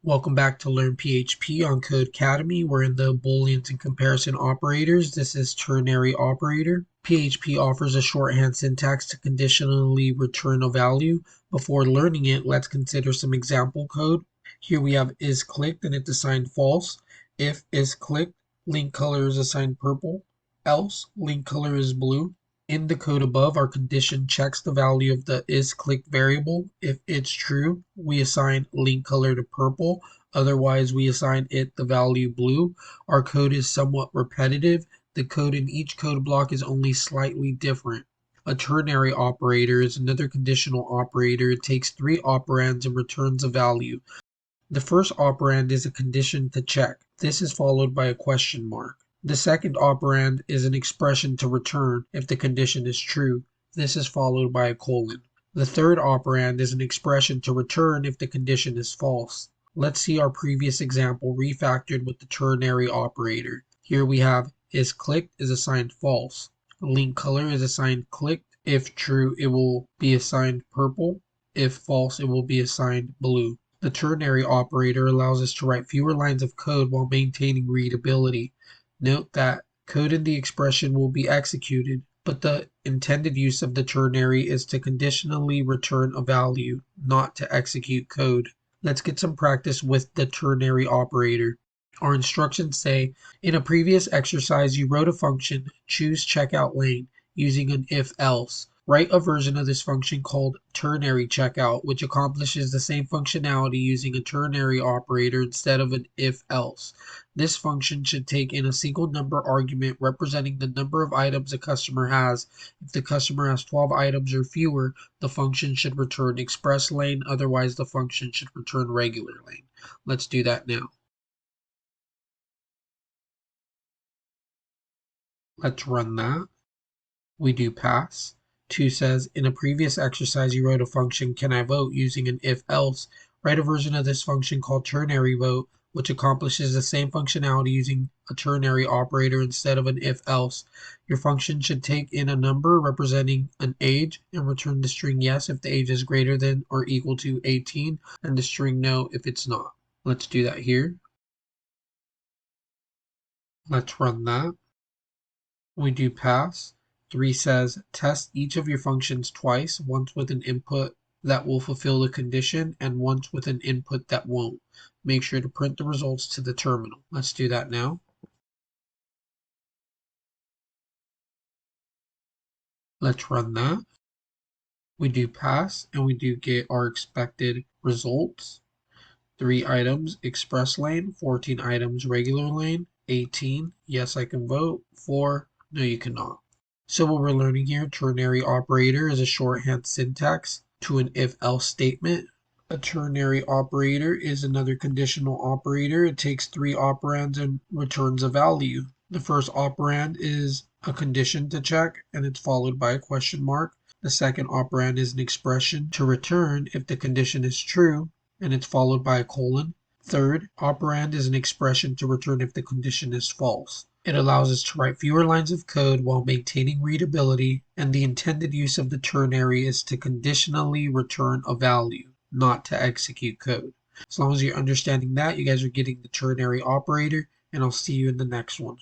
Welcome back to Learn PHP on Codecademy. We're in the Booleans and comparison operators. This is Ternary Operator. PHP offers a shorthand syntax to conditionally return a value. Before learning it, let's consider some example code. Here we have is clicked and it's assigned false. If is clicked, link color is assigned purple. Else, link color is blue. In the code above, our condition checks the value of the isClicked variable. If it's true, we assign link color to purple. Otherwise, we assign it the value blue. Our code is somewhat repetitive. The code in each code block is only slightly different. A ternary operator is another conditional operator. It takes three operands and returns a value. The first operand is a condition to check. This is followed by a question mark. The second operand is an expression to return if the condition is true. This is followed by a colon. The third operand is an expression to return if the condition is false. Let's see our previous example refactored with the ternary operator. Here we have is clicked is assigned false. Link color is assigned clicked. If true, it will be assigned purple. If false, it will be assigned blue. The ternary operator allows us to write fewer lines of code while maintaining readability. Note that code in the expression will be executed, but the intended use of the ternary is to conditionally return a value, not to execute code. Let's get some practice with the ternary operator. Our instructions say, in a previous exercise you wrote a function, choose checkout lane, using an if-else. Write a version of this function called ternary checkout, which accomplishes the same functionality using a ternary operator instead of an if-else. This function should take in a single number argument representing the number of items a customer has. If the customer has 12 items or fewer, the function should return express lane, otherwise the function should return regular lane. Let's do that now. Let's run that. We do pass. 2 says, in a previous exercise you wrote a function can I vote using an if-else. Write a version of this function called ternary vote, which accomplishes the same functionality using a ternary operator instead of an if-else. Your function should take in a number representing an age and return the string yes if the age is greater than or equal to 18 and the string no if it's not. Let's do that here. Let's run that. We do pass. 3 says, test each of your functions twice, once with an input that will fulfill the condition and once with an input that won't. Make sure to print the results to the terminal. Let's do that now. Let's run that. We do pass and we do get our expected results. 3 items, express lane, 14 items, regular lane, 18, yes I can vote, 4, no you cannot. So what we're learning here, ternary operator is a shorthand syntax to an if-else statement. A ternary operator is another conditional operator. It takes 3 operands and returns a value. The first operand is a condition to check and it's followed by a question mark. The second operand is an expression to return if the condition is true and it's followed by a colon. Third operand is an expression to return if the condition is false. It allows us to write fewer lines of code while maintaining readability, and the intended use of the ternary is to conditionally return a value, not to execute code. As long as you're understanding that, you guys are getting the ternary operator, and I'll see you in the next one.